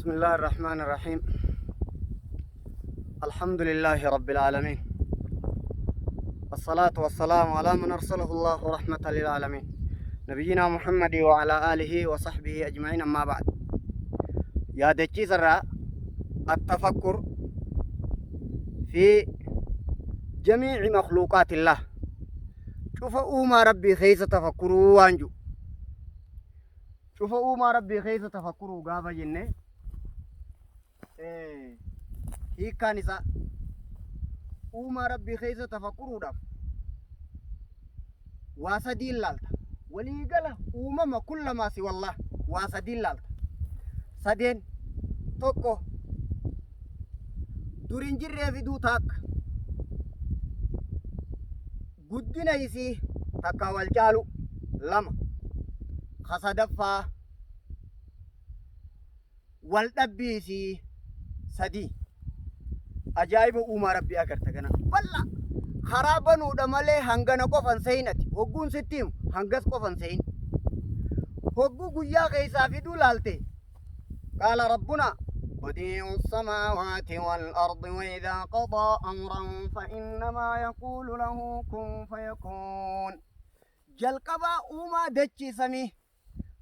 بسم الله الرحمن الرحيم. الحمد لله رب العالمين، والصلاة والسلام على من أرسله الله رحمة للعالمين نبينا محمد وعلى آله وصحبه أجمعين. أما بعد، يا دجي سرا التفكر في جميع مخلوقات الله. شوف ما ربي خيس تفكروا وانجو، شوف ما ربي خيس تفكروا قابا جنة هي كانسا وما ربي خيس تفكروا دف واسدين لالتا ولي قال ومما كل ما سوى الله واسدين لالتا سدين توكو دورين جرّي في دو تاك قدنا يسي تاكا والجالو لما خصدفا والدبيسي سدي أجايب وما ربي أكرتكنا والله خرابن ودمله هنگنا قفن سينتي وقون ستيم هنگس قفن سين وقو قيا غيسا في دولالتي. قال ربنا بديع السماوات والأرض وإذا قضى أمرا فإنما يقول له كن فيكون. جلقبا وما دجي سمي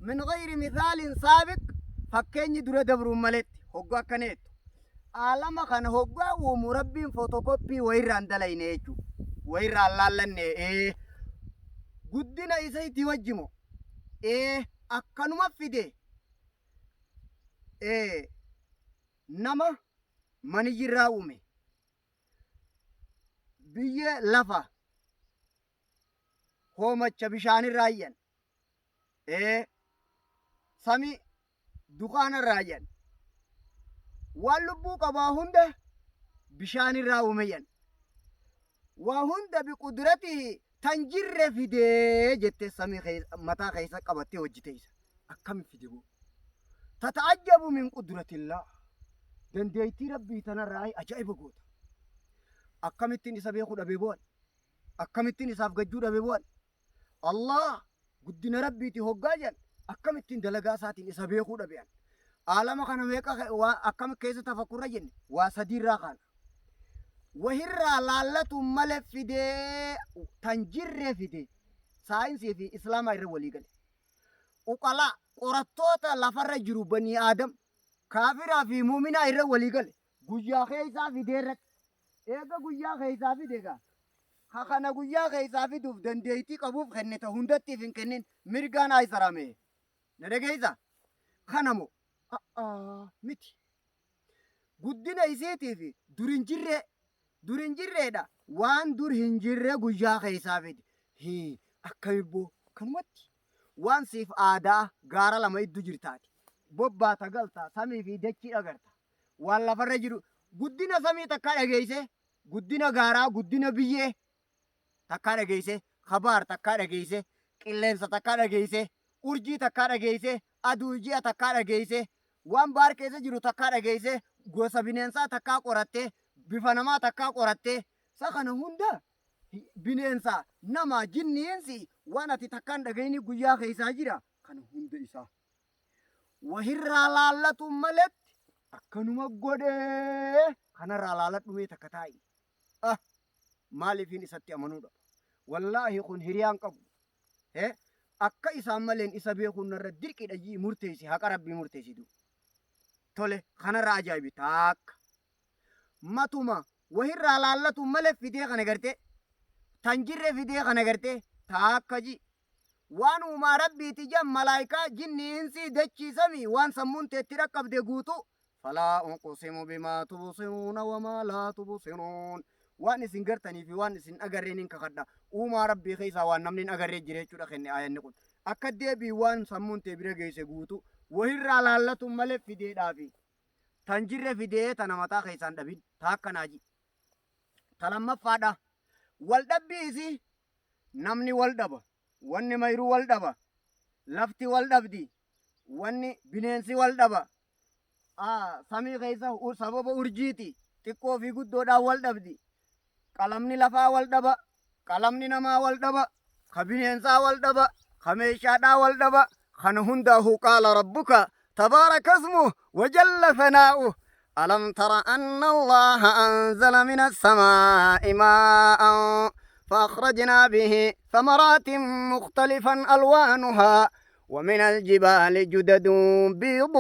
من غير مثال سابق فكيني دور دبر ملت هقوا كنيت عالم خان هقوا ومربين فوتوكوبي ويران دلينيجو ويران لالني قدنا إساي توجمو أكنو مفيدي نما مني راومي بيه لفا هوما بشان رايان سمي دخان رايان واللبو قبا هنده بشان راوميان وهند بقدرته تنجر في دي جت سمي متا خيسا قبتي وجتيس أكم في ديبو تتعجب من قدرة الله دنديتي ربي تنرعي أجائب قوت أكمتين إسابي خود أبيبون أكمتين إساف قجود أبيبون الله قدنا ربي تهجاجا أكمتين دلقاساتين إسابي خود أبيان عالم خانا ويكا أكم كيسة تفكر رجن واسدير راخان وهرّا لالة ملف في دي تنجر في دي ساينسي في إسلام أير ولي قال وقالا قرطوتا لفر جرو بني آدم كافرا في مؤمنا أير ولي قال قجيا خيسا في ديرك إيقا قجيا خيسا في ديكا خانا قجيا خيسا في دوف دنديتي قبوف خنة هندتي فين كنين مرقان آي سرامي ندقيسا خانمو متي قدنا يسيتي في دورين جرّي دا وان دور هنجرّي قجيا خيسا في دي هي أكايبو كنمتي وان سيف آدا غارا لما يدو جرتاتي بوبا تقلتا سامي في دكي أغرتا والله فرجرو قدنا سامي تكاد أغيسي قدنا غارا قدنا بيه تكاد أغيسي خبار تكاد أغيسي قلنسا تكاد أغيسي urjii takkaa dhageesse aduu ji'a takkaa dhageesse waan baar keessa jiru takkaa dhageesse gosa bineensaa takkaa qoratte bifa namaa takkaa qoratte isa kana hunda bineensaa nama jinniinsi waan ati takkaan dhagayni guyyaa keessaa jira kana hunda isaa wahirraa laallatu maletti akkanuma godhee kanarraa laalladhumee takka taa'i maaliifin isatti amanuudha wallaahi kun hiriyaan qabu akka isaan maleen isa beekuun irra dirqidha jii murteessi haqa rabbii murteessitu tole kanarraa ajaa'ibi taakka matuma wahirraa laallatu malee fidee kana garte tanjirre fidee kana garte taakka ji waan uumaa rabbiiti jan malaayikaa jinniinsi dachiisami waan sammuun teetti dhaqqabde guutu falaa unqusimu bimaa tubsiruuna wamaa laa tubsiruun waan isin gartanii fi waan isin agarreen hin kakadha uumaa rabbii keessaa waan namni hin agarree jira jechuudha kenne aayanni kun akka deebii waan sammuun tee bira geesse guutu wahirraa laallatu malee fideedhaafi tanjirre fidee tana mataa keessaan dhabin taakkanaaji talamaffaadha wal dhabbiisi namni wal dhaba wanni mayruu wal dhaba lafti wal dhabdi wanni bineensi wal dhaba samii keessa sababa urjiiti xiqqoo fi guddoodhaan wal dhabdi qalamni lafaa wal dhaba qalamni namaa wal dhaba ka bineensaa wal dhaba ka meeshaadhaa wal dhaba kana hundaa'u qaala rabbuka تبارك اسمه وجل ثناؤه. ألم تر أن الله أنزل من السماء ماء فأخرجنا به ثمرات مختلفا ألوانها ومن الجبال جدد بيض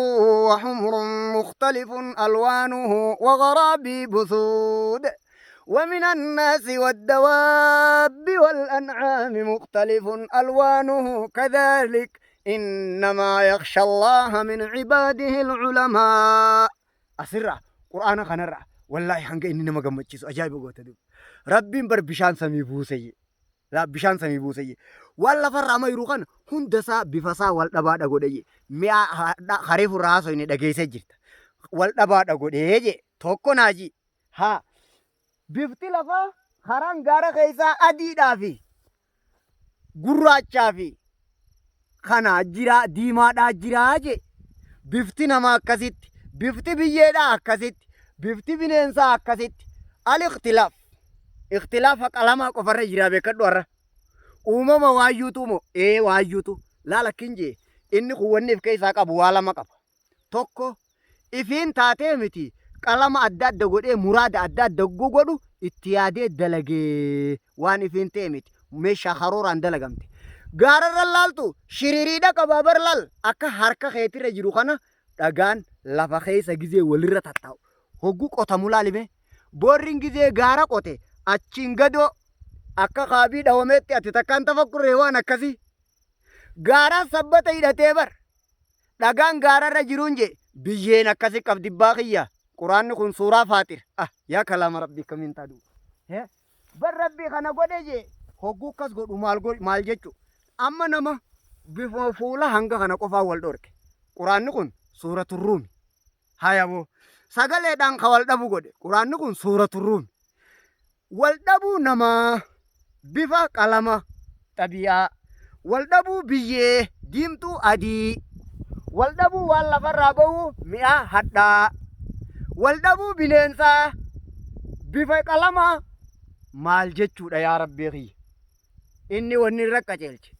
وحمر مختلف ألوانه وغرابيب سود ومن الناس والدواب والأنعام مختلف ألوانه كذلك إنما يخشى الله من عباده العلماء. أسرع قرآن خنرع والله حنق إني ما قمتشيس أجايب قوتدو ربي بر بشان سمي بوسي لا بشان سمي بوسي والله فرع ما يروقان هندسا بفسا والدبا دغودي ميا خريف راسو ني دغيسه جيرتا والدبا دغودي توكو ناجي ها بفتي لفا خران غارا كيسا ادي دافي غراچا في خنا جرا ديما دا جراجي بفتي نما كسيت بفتي بييدا كسيت بفتي بننسا كسيت الاختلاف اختلاف كلامه كفر جرا بكدور uumama waayyuutu moo waayyuutu laala kinje inni kuwanneef keessaa qabu waa lama qaba. Tokko ifiin taatee miti qalama adda adda godhee muraada adda adda godhu itti yaadee dalagee waan ifiin ta'e miti meeshaa harooraan dalagamte. Gaararra laaltu shiririidha qabaa bar laal akka harka keetirra jiru kana dhagaan lafa keessa gizee walirra tattaa'u. Hogguu qotamu laalime boorriin gizee gaara qote achiin gadoo akka qaabii dhawameetti ati takkaan tafakkurree waan akkasii gaara sabbata hidhatee bar dhagaan gaararra jiruun je biyyeen akkasi qabdi baaqiyya quraanni kun suuraa faatir yaa kalaama rabbii kamiin taadu bar rabbii kana godhe je hogguu akkas godhu maal jechu amma nama bifa fuula hanga kana qofaa wal dhorke quraanni kun suuratu ruumi hayaboo sagaleedhaan ka wal dhabu godhe quraanni kun suuratu ruumi wal dhabuu namaa bifa qalama xabiyaa wal dhabuu biyyee diimtuu adii wal dhabuu waan lafarraa bahu mi'a hadhaa wal dhabuu bineensaa bifa qalama maal jechuudha yaa rabbii kiyya inni wanni irra qaceelche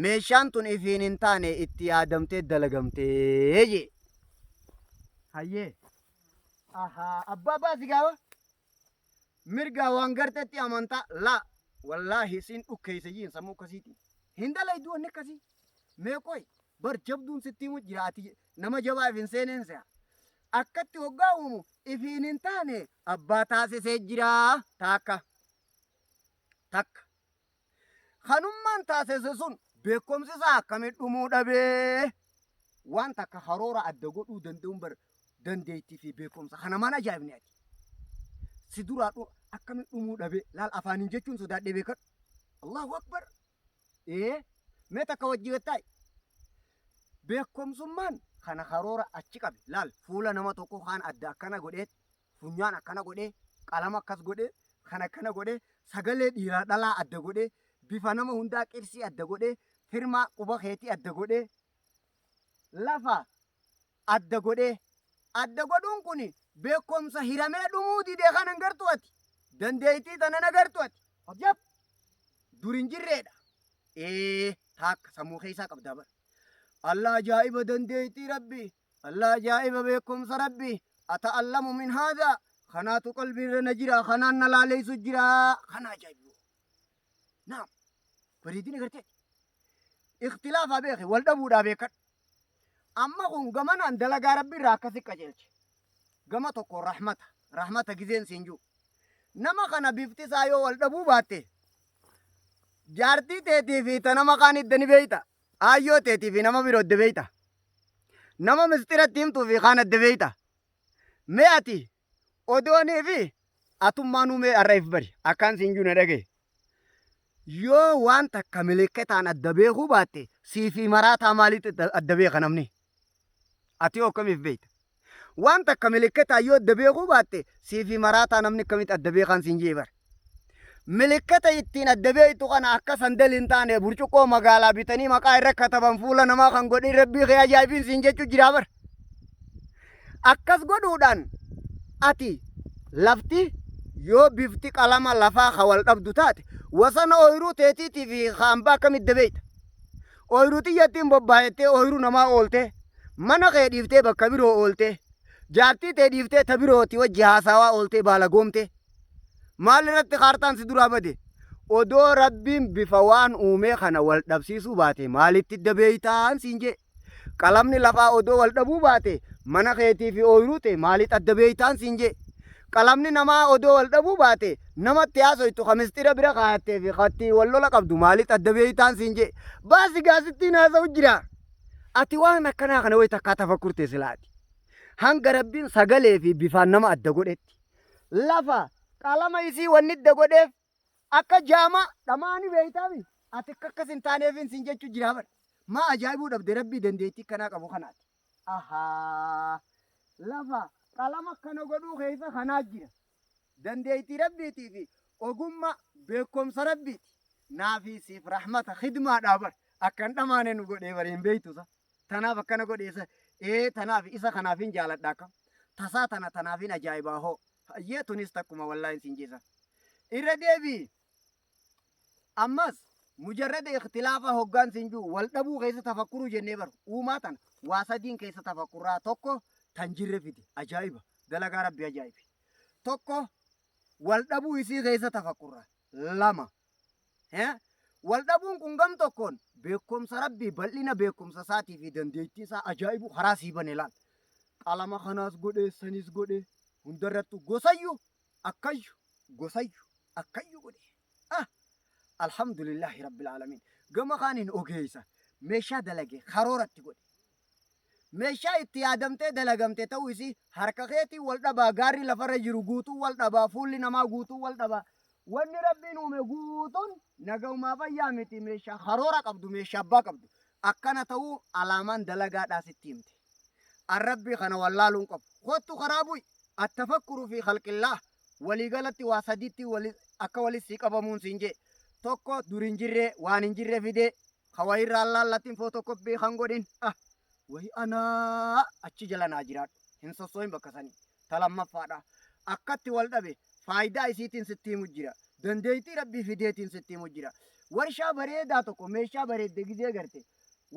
meeshaan tun ifiin hin taane itti yaadamtee dalagamtee je hayyee abbaa baasi gaawa mirgaa waan gartetti amantaa laa wallahi sin dhukkeeyse yiin sammuu akkasiiti hin dalaydu wanni akkasii meeqoy bar jabduun sitti mu jiraati nama jabaa ifin seeneen se'a akkatti hoggaa uumu ifiin hin taane abbaa taasisee jiraa takka kanummaan taasise sun beekumsisaa akkamit dhumuu dhabee waan takka haroora adda godhuu danda'uun bar dandeettii fi beekumsa kana mana ajaa'ibni ati si duraa akkamit dhumuu dhabe laal afaaniin jechuun sodaadhee beekadhu allahu akbar mee takka wajji gattaay beekumsummaan kana haroora achi qabe laal fuula nama tokko kaan adda akkana godhee funyaan akkana godhee qalama akkas godhee kan akkana godhee sagalee dhiiraa dhalaa adda godhee bifa nama hundaa qirsii adda godhee firmaa quba keetii adda godhee lafa adda godhee adda godhuun kuni beekumsa hiramee dhumuu didee kan agartu ati dandeettii tana agartu ati ajab durin jirreedha takka sammuu keessaa qabdaa bara Allah ajaa'iba dandeettii rabbi Allah ajaa'iba beekumsa rabbi ata'allamu min haadha kanaatu qalbiirra na jira kanaan na laaleessu jira kana ajaa'ibu naam bareedina gartee ikhtilaafa beeke wal dhabuudhaa beekadhu amma kun gamanaan dalagaa rabbiirraa akkasi qajeelche gama tokko rahmata gizeen siinjuu nama kana biftisaa yoo wal dhabuu baatte jaartii teetii fi ta nama kaan iddani beeyta aayyoo teetii fi nama biroo adda beeyta nama mistiratti himtuu fi kaan adda beeyta mee ati odoonii fi atummaanuu mee arreef bari akkaan siinjuu na dhagee yoo waan takka miliketaan adda beekuu baatte sii fi maraataa maaliitti adda beeka namni ati yoo akkamiif beeyta waan takka miliketaa yoo adda beekuu baatte sii fi maraataa namni akkamitti adda beekan siin jee bara miliketa ittiin adda beeytu kana akka sandal hin taane burcuqqoo magaalaa bitanii maqaa irra kataban fuula namaa kan godhin rabbii kee ajaa'ibiin siin jechuu jiraa bara akkas godhuudhaan ati lafti yoo bifti qalama lafaa ka wal dhabdu taate wasana ooyiruu teetiitii fi hambaa akkamitti beeyta ooyiruu xiyyattiin bobbaayettee ooyiruu namaa oolte mana kee dhiiftee bakka biroo oolte jaartii tee dhiiftee ta birooti wajji haasawaa ooltee baala goomte maal irratti kaartaan si duraa bade odoo rabbiin bifa waan uumee kana wal dhabsiisuu baate maalitti dabeeytaan siin jee qalamni lafaa odoo wal dhabuu baate mana keetii fi ooyiruu ta'e maalitti adda beeytaan siin jee qalamni namaa odoo wal dhabuu baate namatti haasoytu kamistira bira kaayattee fi katti wal lola qabdu maalitti adda beeytaan siin jee baasi gaasittiin haasa'u jira ati waan akkanaa kana wayi takkaa tafakkurte silaati hanga rabbiin sagalee fi bifaan nama adda godhetti lafa qalama isii wanni adda godheef akka jaama dhamaani beeytaami ati akkas hin taaneefin siin jechuu jira bar maa ajaa'ibuu dhabde rabbii dandeettii kanaa qabu kanaati ahaa lafa qalama kana godhuu keessa kanaa jira dandeettii rabbiitii fi ogummaa beekumsa rabbiiti naafi siif rahmata khidmaadhaa bar akkan dhamaane nu godhee bariin beeytusa tanaaf akkana godheessa tanaaf isa kanaafin jaaladhaa kam tasaa tanaafin ajaa'ibaa hoo hayyee tunis takkuma wallaahin siin jeessa irra deebii ammas mujarrada ikhtilaafa hoggaan siin jiru wal dhabuu keessa tafakkuruu jennee baru uumaa tana waa sadiin keessa tafakkurraa tokko tan jirre fide ajaa'iba dalagaa rabbi ajaa'ibi tokko wal dhabuu isii keessa tafakkurraa lama wal dhabuun kun gam tokkoon beekumsa rabbii bal'ina beekumsa isaatii fi dandeettii isaa ajaa'ibu karaa sii bane laal qalama kanaas godhee sanis godhee hundarrattu gosayyu akkayyu godhee alhamdulillahi rabbil alamin gama kaanin ogeeysa meeshaa dalage karooratti godhe meeshaa itti yaadamtee dalagamte ta'uu isii harka keetii wal dhabaa gaarri lafarra jiru guutuu wal dhabaa fuulli namaa guutuu wal dhabaa wanni rabbiin uume guutuun nagaumaa fayyaa miti meeshaa karoora qabdu meeshaa abbaa qabdu akkana ta'uu alaamaan dalagaadhaa sitti himte arrabbii kana wallaaluun qabu kottu karaa bu'i attafakkuru fi khalqillaa waliigalatti waa sadiitti akka walitti qabamuun siin jee tokko dur hin jirre waan hin jirre fide kawayirraa laallattiin footokooppii kan godhin wayi anaa achi jala naa jiraadhu hin sossoohin bakka sanii ta lammaffaadha akkatti wal dhabe faayidaa isiitiin sitti himu jira dandeettii rabbii fideetiin sitti himu jira warshaa bareedaa tokko meeshaa bareedde gizee garte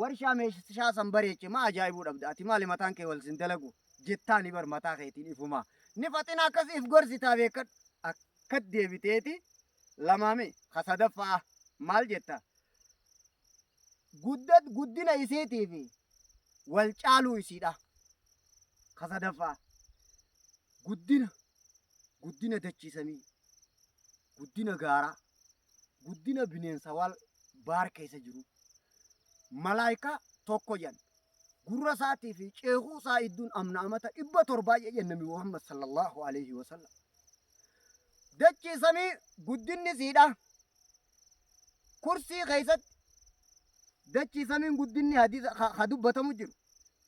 warshaa meeshaa san bareeche maa ajaa'ibuu dhabda ati maali mataan kee wal sin dalagu jettaani bar mataa keetiin ifumaa ni faxina akkasiif gorsitaa beekadhu akkat deebiteeti lamaame kasadaffaa maal jetta guddina isiitii fi wal caaluu isiidha kasadaffaa guddina dachiisamii guddina gaaraa guddina bineensa wal baar keessa jiru malaayikaa tokko jan gurra isaatii fi ceekuu isaa idduun amna amata 700 jedhan nabi Muhammad sallallahu alaihi wasallam dachiisamii guddinni siidha kursii keessatti dachiisamiin guddinni hadiisa dubbatamu jiru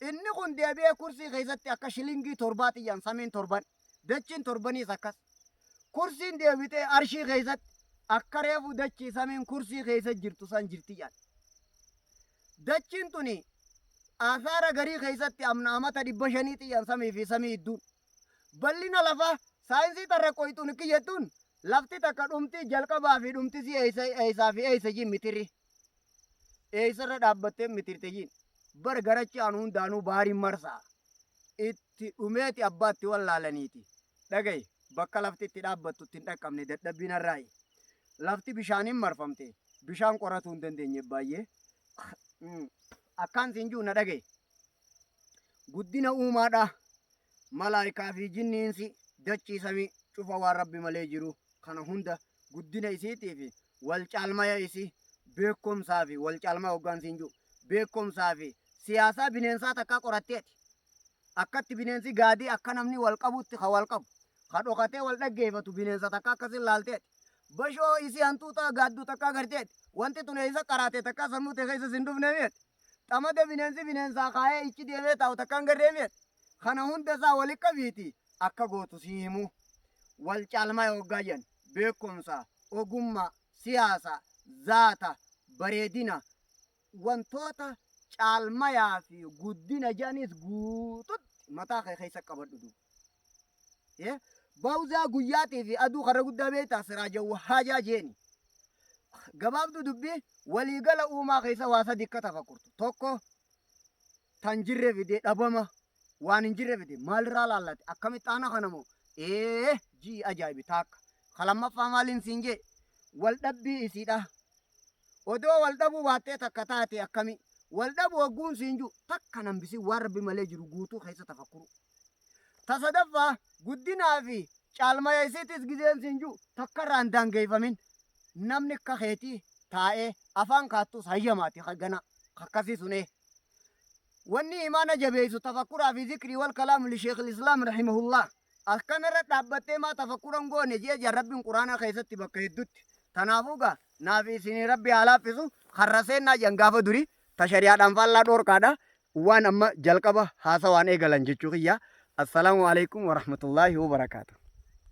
inni kun deebi'ee kursii keessatti akka shilingii 7 xiyyan samiin 7 dachiin 7 akkas kursiin deebitee arshii keessatti akka reefu dachiisamiin kursii keessa jirtu san jirti jedhan dachiin tuni asaara garii keessatti amna amata 500 xiyyan samii fi samii idduun bal'ina lafaa saayinsii tarra qoytuun kiyyattuun lafti takka dhumti jalqabaa fi dhumti si eeysaa fi eeysa jin mitiri eeysarra dhaabbattee mitirte jin bar garachi anu hundaanuu baariin marsaa itti dhumeeti abbaatti wallaalaniiti dhagaye bakka lafti itti dhaabbattutti hin dhaqqabne dadhabbiin irraayi lafti bishaaniin marfamte bishaan qoratuu hin dandeenye baay'ee akkaan siin juuna dhagaye guddina uumaadha malaayikaa fi jinniinsi dachiisamii cufa waan rabbi malee jiru kana hunda guddina isiitii fi wal caalmaya isii beekumsaa fi wal caalmaa hoggaan siin jiru beekumsaa fi siyaasaa bineensaa takkaa qoratteeti akkatti bineensi gaadii akka namni wal qabutti ka wal qabu ka dhokatee wal dhaggeeffatu bineensa takka akkasin laalteeti bashoo isii hantuuta gaadduu takka agarteeti wanti tun eessa qaraate takka sammuu ta'e keessa sin dhufne meeti xamada bineensi bineensaa kaayee ichi deemee taa'u takka hin garree meeti kana hunda isaa walitti qabiiti akka gootu si himu wal caalmaa hoggaa jan beekumsa ogummaa siyaasa zaata bareedina wantoota caalmayaa fi guddina janis guututti mataa kee keessa qabadhu duuba baawuzaa guyyaatii fi aduu karra guddaa beektaa siraaja wahaajaa jeeni gabaabdu dubbii waliigala uumaa keessa waa sadi akka tafakkurtu tokko tan jirre fide dhabama waan hin jirre fide maalirraa laallate akkamitti ana kanamoo jii ajaa'ibi taakka kalammaffaa maaliin siin jee wal dhabbii isiidha odoo wal dhabuu baattee takka taate akkami wal dhabu wagguun siin jiru takka nambisi waan rabbi malee jiru guutuu keessa tafakkuru tasadaffaa guddinaa fi caalmaya isiitis gizeen siin jiru takka irraa hin daangeeffamin namni akka keetii taa'ee afaan kaattus hayyamaati gana akkasii sunee wanni imaana jabeessu tafakkuraa fi zikrii wal kalaamu li sheekh al-islaam rahimahullah akkana irra dhaabbattee maa tafakkuran goone jee rabbiin quraana keessatti bakka heddutti tanaafuu gaa naaf isinii rabbi haa laaffisu har'a seennaa jangaafa durii ta shari'aadhaan faallaa dhoorkaadha waan amma jalqaba haasawaan eegalan jechuu kiyya assalaamu alaikum warahmatullaahi wabarakaatu